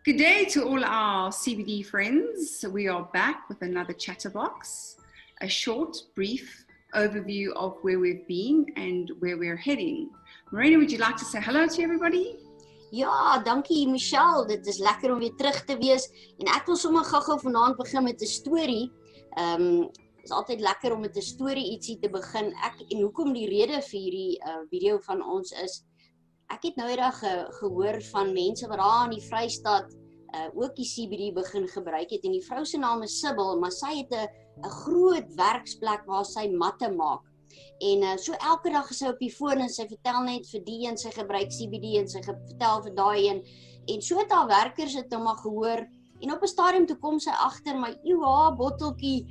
Good day to all our CBD friends. We are back with another Chatterbox, a short, brief overview of where we've been and where we're heading. Marina, would you like to say hello to everybody? Ja, dankie Michelle. Dit is lekker om weer terug te wees. En ek wil sommer gou-gou vanaand begin met 'n storie. Is altyd lekker om met 'n storie ietsie te begin. En hoekom die rede vir hierdie video van ons is, ek het nou eendag gehoor van mense wat daar in die Vrystaat ook die CBD begin gebruik het. En die vrou se naam is Sibyl, maar sy het 'n groot werksplek waar sy matte maak. En so elke dag is sy op die foon en sy vertel net vir die en sy gebruik CBD en sy vertel vir daai en so het haar werkers het nou maar gehoor en op 'n stadium toe kom sy agter maar haar botteltjie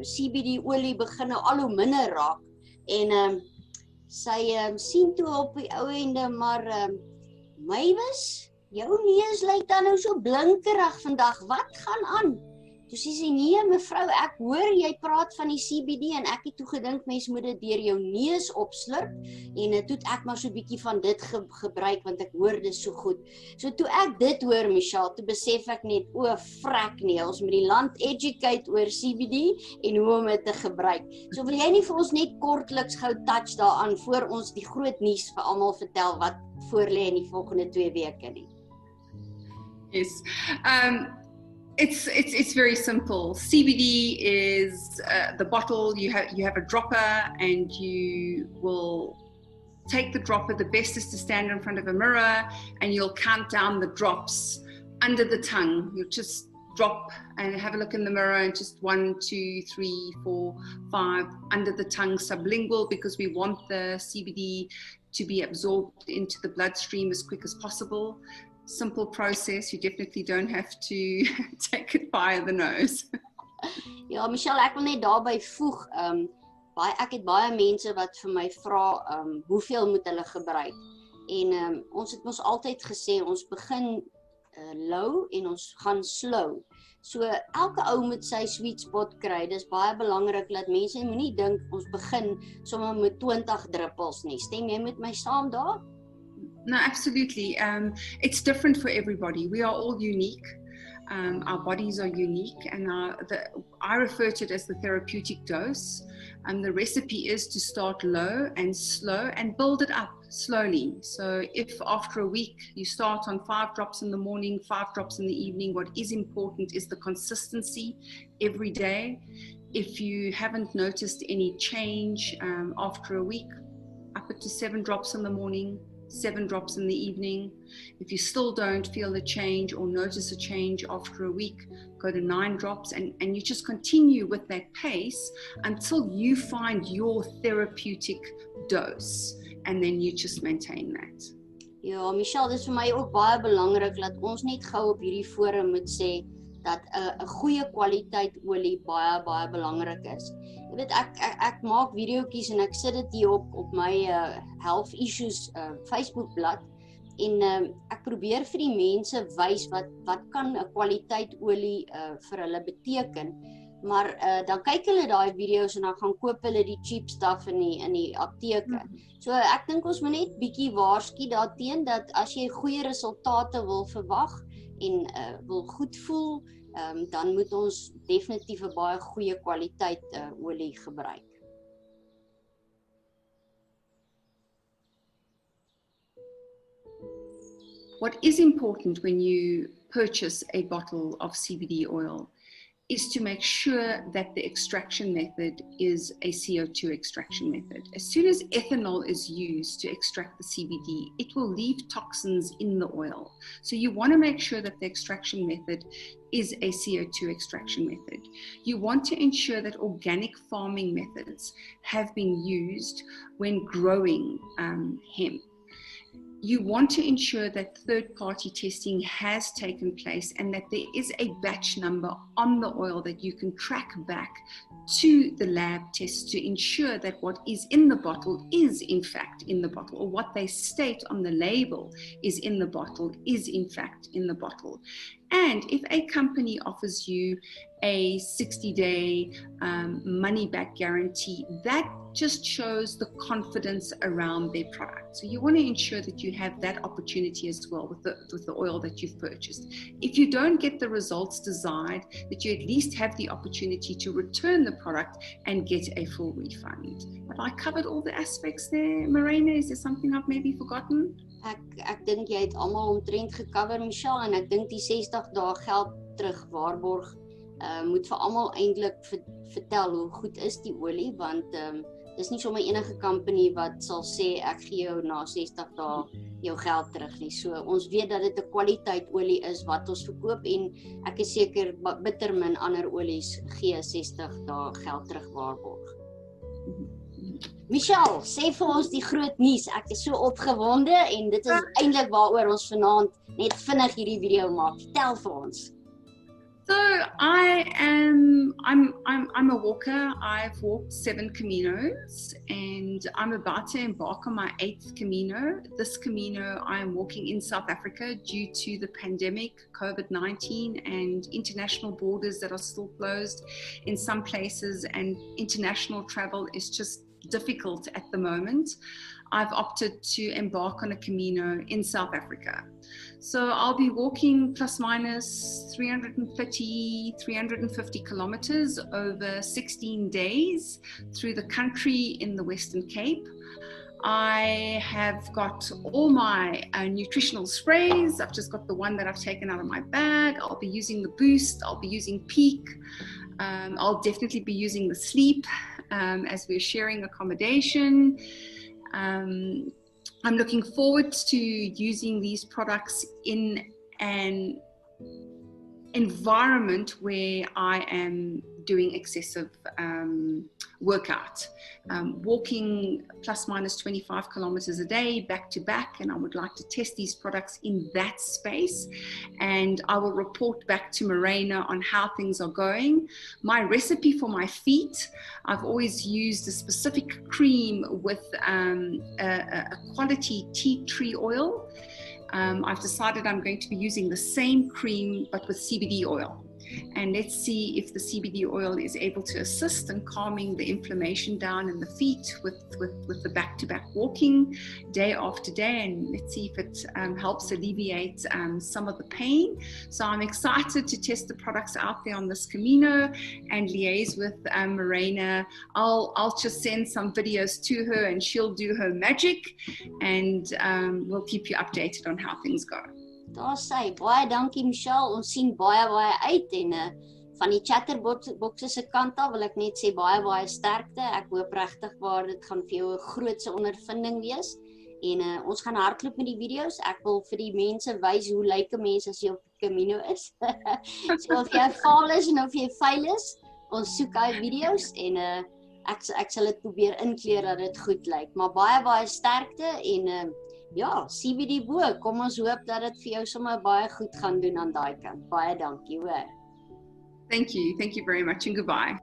CBD olie begin nou al hoe minder raak en sy sien toe op die ou ende maar Mavis, jou neus lyk dan nou so blinkerig vandag, wat gaan aan? Toe sê sy, nee mevrou, ek hoor jy praat van die CBD en ek het toe gedink mens moet dit deur jou neus opslurp en toe het ek maar so 'n bietjie van dit gebruik want ek hoor dit so goed. So toe ek dit hoor Michelle, toe besef ek net, o frek nee, ons moet die land educate oor CBD en hoe om dit te gebruik. So wil jy nie vir ons net kortliks gou touch daaraan voor ons die groot nuus vir almal vertel wat voorlê in die volgende 2 weke nie? Yes. It's very simple. CBD is the bottle. You have a dropper, and you will take the dropper. The best is to stand in front of a mirror, and you'll count down the drops under the tongue. You'll just drop and have a look in the mirror, and just 1, 2, 3, 4, 5 under the tongue, sublingual, because we want the CBD to be absorbed into the bloodstream as quick as possible. Simple process, you definitely don't have to take it via the nose. Ja, Michelle, ek wil net daarby voeg, ek het baie mense wat vir my vra, hoeveel moet hulle gebruik? En ons het ons altyd gesê, ons begin low en ons gaan slow. So elke ou moet sy sweet spot kry. Dis baie belangrik dat mense moenie dink ons begin sommer met 20 druppels nie. Stem jy met my saam daar? No, absolutely. It's different for everybody. We are all unique. Our bodies are unique, and I refer to it as the therapeutic dose. The recipe is to start low and slow and build it up slowly. So if after a week you start on 5 drops in the morning, 5 drops in the evening, what is important is the consistency every day. If you haven't noticed any change after a week, up it to 7 drops in the morning, 7 drops in the evening. If you still don't feel a change or notice a change after a week, go to 9 drops and you just continue with that pace until you find your therapeutic dose, and then you just maintain that. Ja, Michelle, dit is vir my ook baie belangrik dat ons net gou op hierdie forum moet sê dat 'n goeie kwaliteit olie baie belangrik is. Jy weet ek maak videoetjies en ek sit dit hier op my health issues Facebook bladsy en ek probeer vir die mense wys wat kan 'n kwaliteit olie vir hulle beteken. Maar dan kyk hulle daai video's en dan gaan koop hulle die cheap stuff in die apteke. So ek dink ons moet net bietjie waarsku daarteen dat as jy goeie resultate wil verwag en wil goed voel, dan moet ons definitief 'n baie goeie kwaliteit olie gebruik. What is important when you purchase a bottle of CBD oil is to make sure that the extraction method is a CO2 extraction method. As soon as ethanol is used to extract the CBD, it will leave toxins in the oil. So you want to make sure that the extraction method is a CO2 extraction method. You want to ensure that organic farming methods have been used when growing hemp. You want to ensure that third-party testing has taken place and that there is a batch number on the oil that you can track back to the lab test to ensure that what is in the bottle is in fact in the bottle, or what they state on the label is in the bottle is in fact in the bottle. And if a company offers you a 60-day money-back guarantee, that just shows the confidence around their product. So you want to ensure that you have that opportunity as well with the oil that you've purchased. If you don't get the results desired, that you at least have the opportunity to return the product and get a full refund. Have I covered all the aspects there, Marina? Is there something I've maybe forgotten? Ek dink jy het almal omtrent gecover, Michelle, en ek dink die 60 dae geld terug waarborg moet vir almal eintlik vertel hoe goed is die olie, want dis nie sommer enige company wat sal sê ek gee jou na 60 dae jou geld terug nie. So ons weet dat dit 'n kwaliteit olie is wat ons verkoop, en ek is seker bitter min ander olies gee 60 dae geld terug waarborg. Michelle, sê vir ons die groot nuus. Ek is so opgewonde en dit is eintlik waaroor ons vanaand net vinnig hierdie video maak. Vertel vir ons. So I'm a walker. I've walked 7 Caminos, and I'm about to embark on my 8th Camino. This Camino I am walking in South Africa due to the pandemic, COVID-19, and international borders that are still closed in some places, and international travel is just difficult at the moment. I've opted to embark on a Camino in South Africa. So I'll be walking plus minus 330, 350 kilometers over 16 days through the country in the Western Cape. I have got all my nutritional sprays. I've just got the one that I've taken out of my bag. I'll be using the Boost. I'll be using Peak. I'll definitely be using the Sleep as we're sharing accommodation. I'm looking forward to using these products in an environment where I am doing excessive workout, walking plus minus 25 kilometers a day back to back, and I would like to test these products in that space, and I will report back to Marina on how things are going. My recipe for my feet, I've always used a specific cream with a quality tea tree oil. I've decided I'm going to be using the same cream but with CBD oil. And let's see if the CBD oil is able to assist in calming the inflammation down in the feet with the back-to-back walking day after day, and let's see if it helps alleviate some of the pain. So I'm excited to test the products out there on this Camino and liaise with Marina. I'll just send some videos to her and she'll do her magic, and we'll keep you updated on how things go. Daar sê, baie dankie Michelle, ons sien baie uit, en van die Chatterboxes se kant af wil ek net sê baie sterkte. Ek hoop regtig waar dit gaan vir jou 'n grootse ondervinding wees, en ons gaan hardloop met die video's. Ek wil vir die mense wys hoe lyk 'n mens as jy op die Camino is. So of jy faal is en of jy vuil is, ons soek daai video's, en ek sal dit probeer inkleer dat dit goed lyk, maar baie sterkte, en ja, CBD bo, kom ons hoop dat dit vir jou sommer baie goed gaan doen aan daai kant. Baie dankie, hoor. Thank you very much, and goodbye.